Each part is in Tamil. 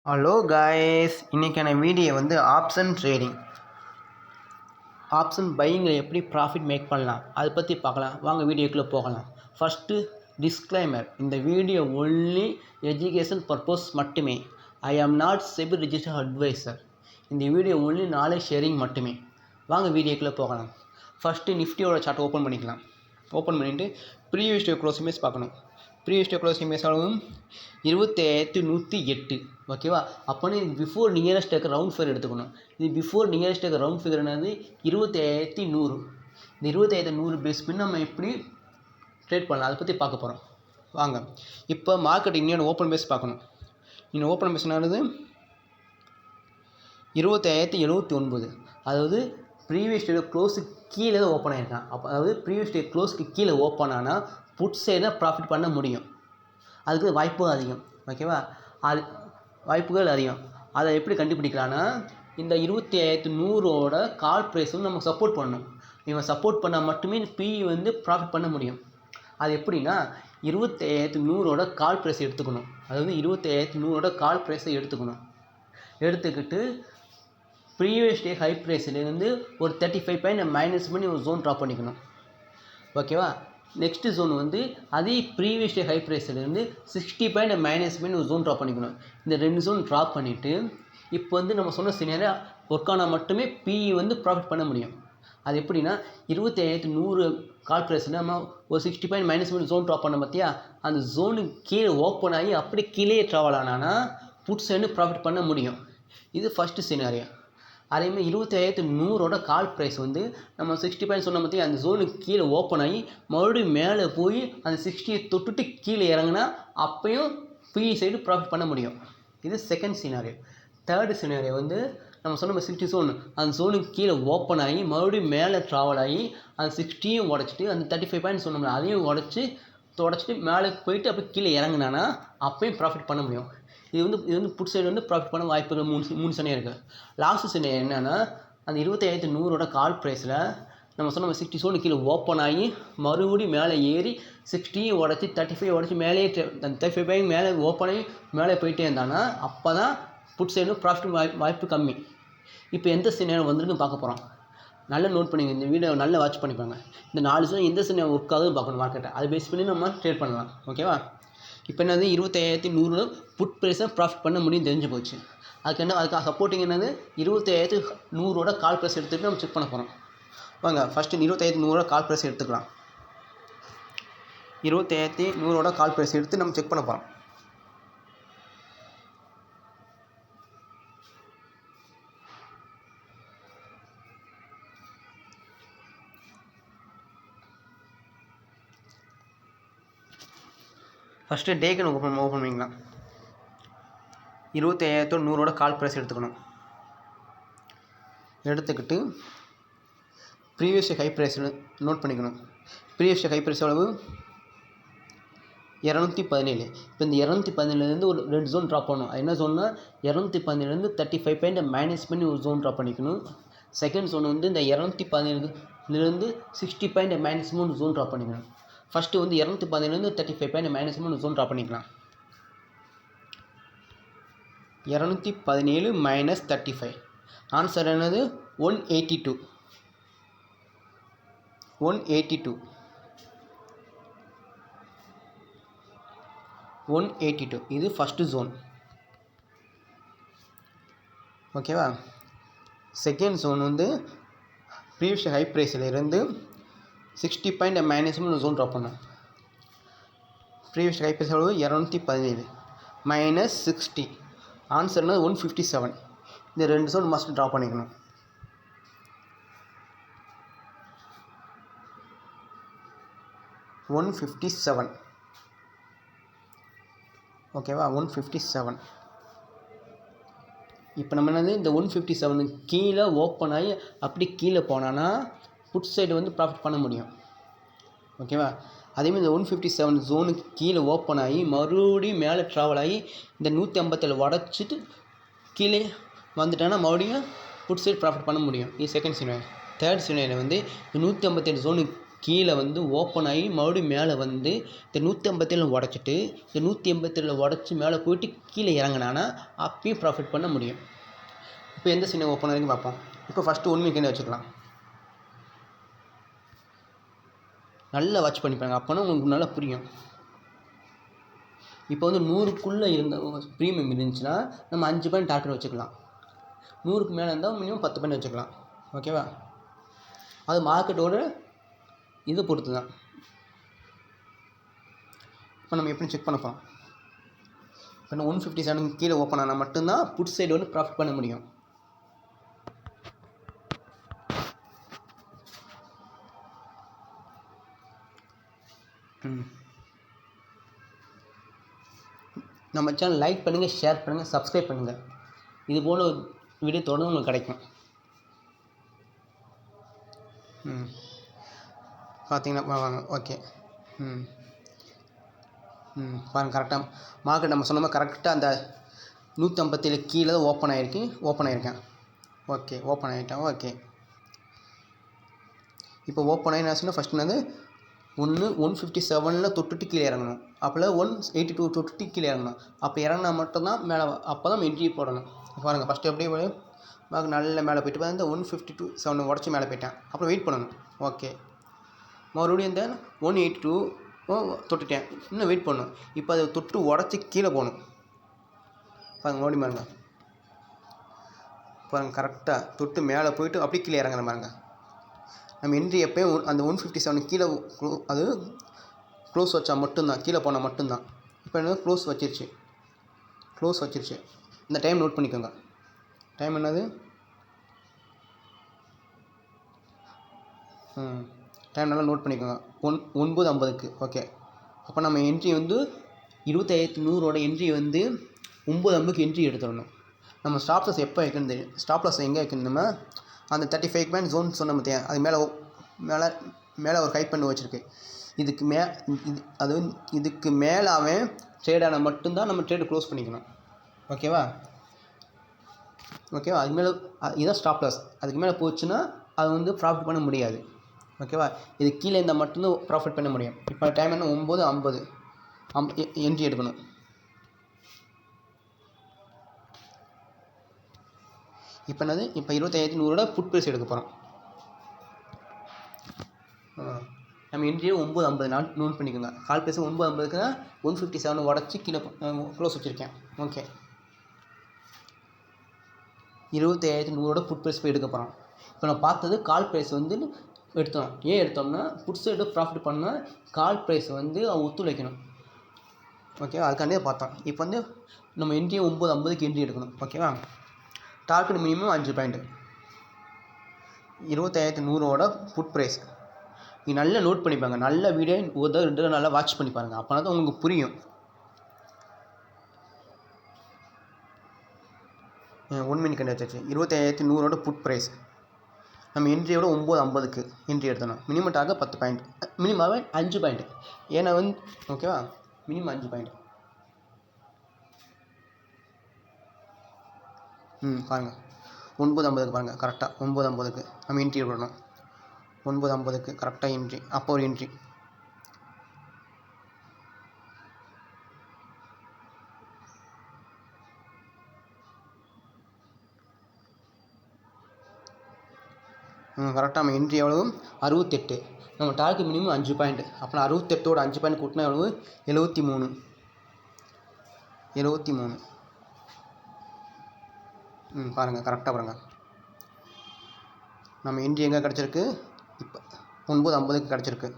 ஹலோ காய்ஸ், இன்றைக்கான வீடியோ வந்து ஆப்ஷன் ட்ரேடிங், ஆப்ஷன் பையிங்கில் எப்படி ப்ராஃபிட் மேக் பண்ணலாம் அதை பற்றி பார்க்கலாம். வாங்க வீடியோக்குள்ளே போகலாம். ஃபஸ்ட்டு டிஸ்க்ளைமர், இந்த வீடியோ ஒன்லி எஜுகேஷன் பர்பஸ் மட்டுமே. I am not SEBI registered adviser. இந்த வீடியோ ஒன்லி நாலேஜ் ஷேரிங் மட்டுமே. வாங்க வீடியோக்குள்ளே போகலாம். ஃபஸ்ட்டு நிஃப்டியோட சார்ட் ஓப்பன் பண்ணிக்கலாம். ஓப்பன் பண்ணிவிட்டு ப்ரீவியஸ் டே க்ளோஸ் இமேஜ் பார்க்கணும். ப்ரீவியஸ் டே க்ளோஸ் இமேஜ் அளவும் 25108. ஓகேவா? அப்போனா இது பிஃபோர் நியரஸ்ட் இருக்க ரவுண்ட் ஃபிகர் எடுத்துக்கணும். இது பிஃபோர் நியரஸ்ட் இருக்க ரவுண்ட் ஃபிகர் என்னது 25100. இந்த 25100 பேஸ் பண்ணி நம்ம எப்படி ட்ரேட் பண்ணலாம் அதை பற்றி பார்க்க போகிறோம். வாங்க இப்போ மார்க்கெட் இன்னொன்று ஓப்பன் பேஸ் பார்க்கணும். இன்னும் ஓப்பன் பேஸ் என்னது 25079. அதாவது ப்ரீவியஸ் டே க்ளோஸுக்கு கீழே தான் ஓப்பன் ஆகிருக்கான். அப்போ அதாவது ப்ரீவியஸ் டே க்ளோஸ்க்கு கீழே ஓப்பன் ஆனால் புட் சைடில் ப்ராஃபிட் பண்ண முடியும். அதுக்கு வாய்ப்பும் அதிகம். ஓகேவா? அது வாய்ப்புகள் அதிகம். அதை எப்படி கண்டுபிடிக்கலான்னா, இந்த 25100 கால் ப்ரைஸ் வந்து நம்ம சப்போர்ட் பண்ணணும். இவன் சப்போர்ட் பண்ணால் மட்டுமே பி வந்து ப்ராஃபிட் பண்ண முடியும். அது எப்படின்னா 25100 கால் ப்ரைஸ் எடுத்துக்கணும். அதாவது 25100 கால் ப்ரைஸை எடுத்துக்கணும். எடுத்துக்கிட்டு ப்ரீவியஸ் டே ஹை ப்ரைஸ்லேருந்து ஒரு 35 பாயிண்ட் மைனஸ் பண்ணி ஒரு ஜோன் ட்ராப் பண்ணிக்கணும். ஓகேவா? நெக்ஸ்ட்டு ஜோன் வந்து அதே ப்ரீவியஸ் டே ஹை ப்ரைஸ்லேருந்து 60 பாயிண்ட் மைனஸ் பண்ணி ஒரு ஜோன் ட்ராப் பண்ணிக்கணும். இந்த 2 ஜோன் ட்ராப் பண்ணிவிட்டு இப்போ வந்து நம்ம சொன்ன சினியரா ஒர்க் ஆனால் மட்டுமே பிஇ வந்து ப்ராஃபிட் பண்ண முடியும். அது எப்படின்னா 25100 கால் ப்ரைஸில் நம்ம ஒரு 60 பாயிண்ட் மைனஸ் பண்ணி ஜோன் ட்ராப் பண்ண பார்த்தியா, அந்த ஜோனுக்கு கீழே ஓப்பன் ஆகி அப்படி கீழே ட்ராவல் ஆனானா புட்ஸ் வந்து ப்ராஃபிட் பண்ண முடியும். இது ஃபஸ்ட்டு சினாரியோ. அதேமாதிரி 25100 கால் ப்ரைஸ் வந்து நம்ம 60 பாயிண்ட் சொன்ன பற்றி அந்த ஜோனுக்கு கீழே ஓப்பன் ஆகி மறுபடியும் மேலே போய் அந்த 60 தொட்டுட்டு கீழே இறங்கினா அப்பையும் பிஇ சைடு ப்ராஃபிட் பண்ண முடியும். இது செகண்ட் சினாரியோ. தேர்டு சினாரியோ வந்து நம்ம சொன்ன 60 ஜோன் அந்த ஜோனுக்கு கீழே ஓப்பன் ஆகி மறுபடியும் மேலே ட்ராவல் ஆகி அந்த 60யும் உடச்சிட்டு அந்த 35 பாயிண்ட் சொன்னோம்னா அதையும் உடச்சிட்டு மேலே போயிட்டு அப்போ கீழே இறங்கினானா அப்பையும் ப்ராஃபிட் பண்ண முடியும். இது வந்து புட் சைடு வந்து ப்ராஃபிட் பண்ண வாய்ப்புகள் மூணு சனையாக இருக்குது. லாஸ்ட் சனை என்னென்னா அந்த 25100 கால் ப்ரைஸில் நம்ம சொன்ன 60 ஜோனு கீழே ஓப்பன் ஆகி மறுபடியும் மேலே ஏறி 60யும் உடச்சி 35 உடச்சி மேலே அந்த 35 பாயிண்ட் மேலே ஓப்பன் ஆகி மேலே போயிட்டே இருந்தானா அப்போ தான் புட் சைடு ப்ராஃபிட் வாய்ப்பு கம்மி. இப்போ எந்த சினையாக வந்துருன்னு பார்க்க போகிறோம். நல்லா நோட் பண்ணிங்க, இந்த வீடியோ நல்லா வாட்ச் பண்ணிப்பாங்க. இந்த 4 சனை எந்த சினை ஒர்க் ஆகுதுன்னு பார்க்கணும் மார்க்கெட்டை. அதை பேஸ் பண்ணி நம்ம ட்ரேட் பண்ணலாம். ஓகேவா? இப்போ என்னது 25100 புட் ப்ரைஸை ப்ராஃபிட் பண்ண முடியும் தெரிஞ்சு போச்சு. அதுக்காக சப்போர்ட்டிங் என்னது 25100 கால் ப்ரைஸ் எடுத்துகிட்டு நம்ம செக் பண்ண போகிறோம். வாங்க ஃபஸ்ட்டு 25100 கால் ப்ரைஸ் எடுத்துக்கலாம். 25100 கால் ப்ரைஸ் எடுத்து நம்ம செக் பண்ண போகிறோம். ஃபஸ்ட்டு டேக்கு ஓப்பன் பண்ணிக்கலாம். 25100 கால் ப்ரைஸ் எடுத்துக்கணும். எடுத்துக்கிட்டு ப்ரீவியஸ் ஹை ப்ரைஸ் நோட் பண்ணிக்கணும். ப்ரீவியஸ் ஹை ப்ரைஸ் அளவு 217. இப்போ இந்த 217லேருந்து ஒரு 2 ஜோன் ட்ராப் பண்ணணும். அது என்ன ஜோன்னா 217லேருந்து 35 பாயிண்ட் மைனஸ் பண்ணி ஒரு ஜோன் ட்ராப் பண்ணிக்கணும். செகண்ட் ஜோன் வந்து இந்த 217லேருந்து 60 பாயிண்ட் மைனஸ் பண்ணி ஒரு ஜோன் ட்ராப் பண்ணிக்கணும். ஃபஸ்ட்டு வந்து 217லேருந்து 35 பாயிண்ட் மைனஸ் பண்ணி ஜோன் ட்ராப் பண்ணிக்கலாம். 217 மைனஸ் 35 ஆன்சர் என்னது 182. 182 இது ஃபஸ்ட்டு ஜோன். ஓகேவா? செகண்ட் ஜோன் வந்து ப்ரீவியஸ் ஹை ப்ரைஸில் இருந்து 60 பாயிண்ட் மைனஸ் ஒரு ஜோன் ட்ராப் பண்ணோம். ப்ரீவியஸ் ஹை ப்ரைஸ் அளவு 217 மைனஸ் 60 ஆன்சர்னா 157. இந்த 2 ஜோன் மஸ்ட் ட்ராப் பண்ணிக்கணும். $157. ஓகேவா? 157. இப்போ நம்ம என்னது இந்த 157 கீழே ஓப்பன் ஆகி அப்படி கீழே போனான்னா புட் சைடு வந்து ப்ராஃபிட் பண்ண முடியும். ஓகேவா? அதேமாதிரி இந்த 157 ஜோனுக்கு கீழே ஓப்பன் ஆகி மறுபடியும் மேலே ட்ராவல் ஆகி இந்த 157 உடச்சிட்டு கீழே வந்துட்டானா மறுபடியும் புட் சைடு ப்ராஃபிட் பண்ண முடியும். இது செகண்ட் சினாரியோ. தேர்ட் சினாரியோ வந்து 157 ஜோனுக்கு கீழே வந்து ஓப்பன் ஆகி மறுபடியும் மேலே வந்து இந்த 157 உடச்சிட்டு இந்த 187 உடச்சி மேலே போயிட்டு கீழே இறங்கினானா அப்பயும் ப்ராஃபிட் பண்ண முடியும். இப்போ எந்த சின்ன ஓப்பன் வரைக்கும் பார்ப்போம். இப்போ ஃபஸ்ட்டு 1 மினிட் வச்சுக்கலாம். நல்லா வாட்ச் பண்ணிப்பாங்க, அப்போனா உங்களுக்கு நல்லா புரியும். இப்போ வந்து 100க்குள்ளே இருந்த ப்ரீமியம் இருந்துச்சுன்னா நம்ம 5 பாயிண்ட் டார்கெட் வச்சுக்கலாம். 100க்கு மேலே இருந்தால் மினிமம் 10 பாயிண்ட் வச்சுக்கலாம். ஓகேவா? அது மார்க்கெட்டோட இதை பொறுத்து தான். இப்போ நம்ம எப்படி செக் பண்ண போகிறோம்? இப்போ 157 கீழே ஓப்பன் ஆனால் மட்டும்தான் புட் சைடு வந்து ப்ராஃபிட் பண்ண முடியும். நம்ம சேனல் லைக் பண்ணுங்கள், ஷேர் பண்ணுங்கள், சப்ஸ்கிரைப் பண்ணுங்கள். இது போல் வீடியோ தொடர்ந்து உங்களுக்கு கிடைக்கும். பார்த்தீங்கன்னா வாங்க. ஓகே. பாருங்கள், கரெக்டாக மார்க்கெட் நம்ம சொன்ன மாதிரி கரெக்டாக அந்த 157 கீழே தான் ஓப்பன் ஆகியிருக்கேன். ஓகே, ஓப்பன் ஆகிட்டேன். ஓகே, இப்போ ஓப்பன் ஆகி நான் சொன்னால் ஃபஸ்ட்டு வந்து 157 தொட்டுட்டு கீழே இறங்கணும். அப்போல்லாம் 182 தொட்டுட்டு கீழே இறங்கணும். அப்போ இறங்கினா மட்டும்தான் மேலே, அப்போ தான் என்ட்ரி போடணும். பாருங்கள், ஃபஸ்ட்டு அப்படியே மார்க் நல்ல மேலே போய்ட்டு இந்த 152 உடச்சி மேலே போயிட்டேன். அப்புறம் வெயிட் பண்ணணும். ஓகே, மறுபடியும் இந்த 182 தொட்டுட்டேன். இன்னும் வெயிட் பண்ணணும். இப்போ அதை தொட்டு உடச்சி கீழே போகணும். பாருங்கள், மறுபடியும் பாருங்கள் கரெக்டாக தொட்டு மேலே போயிட்டு அப்படியே கீழே இறங்குற பாருங்கள். நம்ம என்ட்ரி எப்போயும் அந்த 157 கீழே அது க்ளோஸ் வச்சா மட்டும்தான், கீழே போனால் மட்டும்தான். இப்போ என்னது க்ளோஸ் வச்சிருச்சு. இந்த டைம் நோட் பண்ணிக்கோங்க. டைம் என்னது? டைம் நல்லா நோட் பண்ணிக்கோங்க. 9:50. ஓகே, அப்போ நம்ம என்ட்ரி வந்து 25,100 என்ட்ரி வந்து 9:50 என்ட்ரி எடுத்துடணும். நம்ம ஸ்டாப் லாஸ் எப்போ வைக்கணும் தெரியும். ஸ்டாப் லாஸ் எங்கே வைக்கணும்னா அந்த 35 பாயிண்ட் ஜோன் சொன்ன பார்த்தியா, அது மேலே ஒரு ஹைப் பண்ணி வச்சுருக்கு. இதுக்கு மேலே அவன் ட்ரேடான மட்டும்தான் நம்ம ட்ரேடு க்ளோஸ் பண்ணிக்கணும். ஓகேவா? அது மேலே இதுதான் ஸ்டாப் லாஸ். அதுக்கு மேலே போச்சுன்னா அது வந்து ப்ராஃபிட் பண்ண முடியாது. ஓகேவா? இது கீழே இருந்தால் மட்டும்தான் ப்ராஃபிட் பண்ண முடியும். இப்போ டைம் என்ன? 9:50 என்ட்ரி எடுக்கணும். இப்போ என்னது? இப்போ 25,100 புட் ப்ரைஸ் எடுக்க போகிறோம். நம்ம என்ட்ரியை 9:50 நோட் பண்ணிக்கோங்க. கால் ப்ரைஸ் 9:50க்கு தான் 157 உடச்சி கீழே க்ளோஸ் வச்சுருக்கேன். ஓகே, 25,100 புட் ப்ரைஸ் போய் எடுக்க போகிறோம். இப்போ நான் பார்த்தது கால் ப்ரைஸ் வந்து எடுத்தோம். ஏன் எடுத்தோம்னா புட் சைடு ப்ராஃபிட் பண்ணால் கால் ப்ரைஸ் வந்து ஒத்துழைக்கணும். ஓகேவா? அதுக்காண்டியே பார்த்தோம். இப்போ வந்து நம்ம என்ட்ரியை 9:50க்கு என்ட்ரி எடுக்கணும். ஓகேவா? Target minimum 5 point. 25,100 put price. நீங்கள் நல்லா நோட் பண்ணிப்பாங்க. நல்ல வீடியோ ஒரு தடவை 2 தடவை நல்லா வாட்ச் பண்ணி பாருங்கள். அப்போனா தான் உங்களுக்கு புரியும். 1 மினிட் வச்சாச்சு. 25,100 புட் ப்ரைஸ். நம்ம என்ட்ரியோட 9:50க்கு என்ட்ரி எடுத்தணும். Minimum target 10 point. Minimum 5 point. ஏன்னா வந்து ஓகேவா, மினிமம் 5 பாயிண்ட். பாருங்கள், 9:50க்கு பாருங்கள். கரெக்டாக 9:50க்கு நம்ம என்ட்ரி விடணும். 9:50க்கு கரெக்டாக என்ட்ரி. அப்போ ஒரு என்ட்ரி. கரெக்டாக நம்ம என்ட்ரி எவ்வளவு? 68. நம்ம டார்கெட் மினிமம் 5 பாயிண்ட். அப்போ 68ஓட 5 பாயிண்ட் கூட்டினா எவ்வளவு? 73. பாருங்கள், கரெக்டாக பாருங்கள். நம்ம என்ட்ரி எங்கே கிடச்சிருக்கு? இப்போ 9:50க்கு கிடச்சிருக்கு.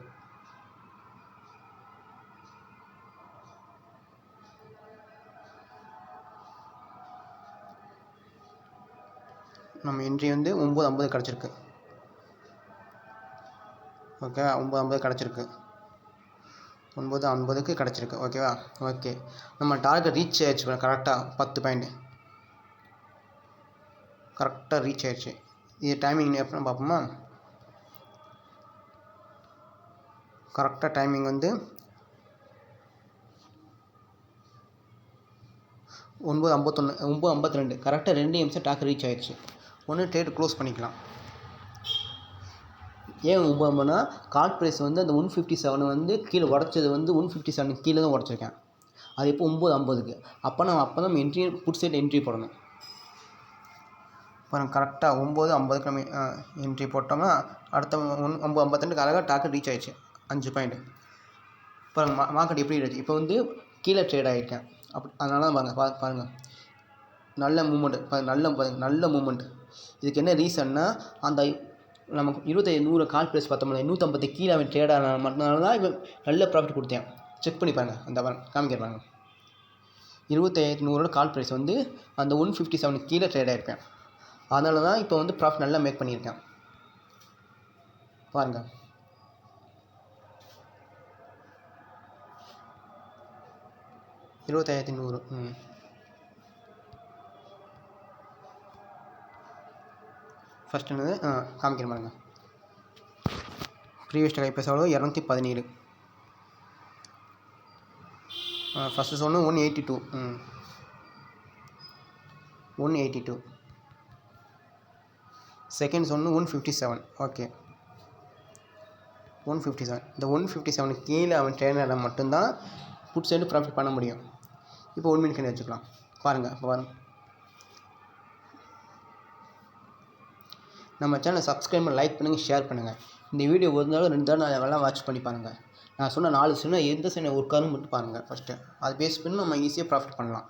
நம்ம என்ட்ரி வந்து 9:50 கிடச்சிருக்கு. ஓகேவா? 9:50 கிடச்சிருக்கு. 9:50க்கு கிடச்சிருக்கு. ஓகேவா? ஓகே, நம்ம டார்கெட் ரீச் ஆயிடுச்சு. கரெக்டாக 10 பாயிண்ட் கரெக்டாக ரீச் ஆயிடுச்சு. இது டைமிங் எப்போ பார்ப்போமா? கரெக்டாக டைமிங் வந்து 9:51 9:52. கரெக்டாக 2 நிமிஷம் டார்கெட் ரீச் ஆயிடுச்சு. ஒன்று ட்ரேட் க்ளோஸ் பண்ணிக்கலாம். ஏன் 9 கால் ப்ரைஸ் வந்து அந்த 157 வந்து கீழே உடச்சது வந்து 157 கீழே தான் உடச்சிருக்கேன். அது இப்போ 9:50க்கு. அப்போ தான் என்ட்ரி புட் சைடு என்ட்ரி போடணும். இப்போ கரெக்டாக 9:50க்கு நம்ம என்ட்ரி போட்டோம்னா அடுத்த 9:52க்கு அழகாக டார்கெட் ரீச் ஆகிடுச்சு 5 பாயிண்ட். இப்போ மார்க்கெட் எப்படி இருந்துச்சு, இப்போ வந்து கீழே ட்ரேட் ஆகிருக்கேன். அதனால தான் பாருங்கள் நல்ல மூமெண்ட், நல்ல மூமெண்ட். இதுக்கு என்ன ரீசன்னா, அந்த நமக்கு 2500 கால் ப்ரைஸ் பார்த்தோம்னா 150 கீழே அவன் ட்ரேட் ஆன மட்டும்னால தான் இவன் நல்ல ப்ராஃபிட் கொடுத்தேன். செக் பண்ணி பாருங்கள், அந்த காமிக்கிற பாருங்கள். 2500 கால் ப்ரைஸ் வந்து அந்த 157 கீழே ட்ரேட் ஆகிருப்பேன். அதனால தான் இப்போ வந்து ப்ராஃபிட் நல்லா மேக் பண்ணியிருக்கேன். பாருங்கள், $25,100. ஃபஸ்ட் என்னது காமிக்கிற பாருங்க. ப்ரீவியஸ் ஹை ப்ரைஸ் எவ்வளோ 217. ஃபஸ்ட்டு சொன்ன 182. 182. செகண்ட் சொன்ன 157. ஓகே, 157. இந்த 157 கீழே அவன் ட்ரெயினரை மட்டும்தான் புட் சைடு ப்ராஃபிட் பண்ண முடியும். இப்போ 1 மினிட் கண்ணி வச்சுக்கலாம். பாருங்கள், நம்ம சேனலை சப்ஸ்கிரைப் பண்ணி லைக் பண்ணுங்கள், ஷேர் பண்ணுங்கள். இந்த வீடியோ ஒரு நாள் 2 தடவை நான் வாட்ச் பண்ணி பாருங்கள். நான் சொன்ன 4 சின்ன எந்த சின்ன ஒர்க் ஆகும் மட்டும் பாருங்கள். ஃபஸ்ட்டு அது பேஸ் பண்ணி நம்ம ஈஸியாக ப்ராஃபிட் பண்ணலாம்.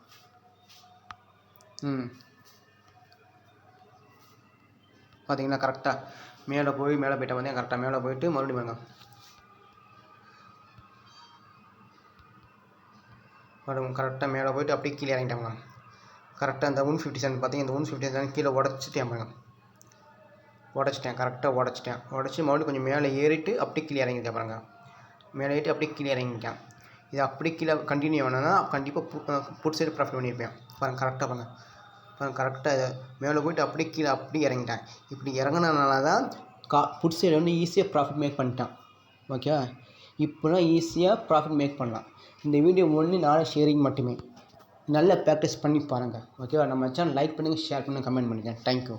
பார்த்தீங்கன்னா கரெக்டாக மேலே போயிட்டு வந்தேன். கரெக்டாக மேலே போயிட்டு மறுபடியும் பாருங்கள், கரெக்டாக மேலே போயிட்டு அப்படியே கீழே இறங்கிட்டாங்க. கரெக்டாக இந்த 157 பார்த்தீங்கன்னா இந்த 157 கீழே உடச்சிட்டேன் பாருங்க. கரெக்டாக உடச்சி மறுபடியும் கொஞ்சம் மேலே ஏறிட்டு அப்படியே கீழே இறங்கிட்டேன் பாருங்க. மேலே ஏறிட்டு அப்படியே கீழே இறங்கிட்டேன். இது அப்படி கீழே கண்டினியூ ஆனேன்னா கண்டிப்பாக புட் சைடு ப்ராஃபிட் பண்ணியிருப்பேன். பாருங்கள் கரெக்டாக கரெக்டாக மேலே போயிட்டு அப்படியே இறங்கிட்டேன். இப்படி இறங்கினால தான் புட் சைடு வந்து ஈஸியாக ப்ராஃபிட் மேக் பண்ணிட்டேன். ஓகேவா, இப்போலாம் ஈஸியாக ப்ராஃபிட் மேக் பண்ணலாம். இந்த வீடியோ ஒன்லி ஷேரிங் மட்டுமே. நல்லா ப்ராக்டிஸ் பண்ணி பாருங்கள். ஓகேவா, நம்ம சேனல் லைக் பண்ணுங்கள், ஷேர் பண்ணுங்கள், கமெண்ட் பண்ணுங்கள். தேங்க்யூ.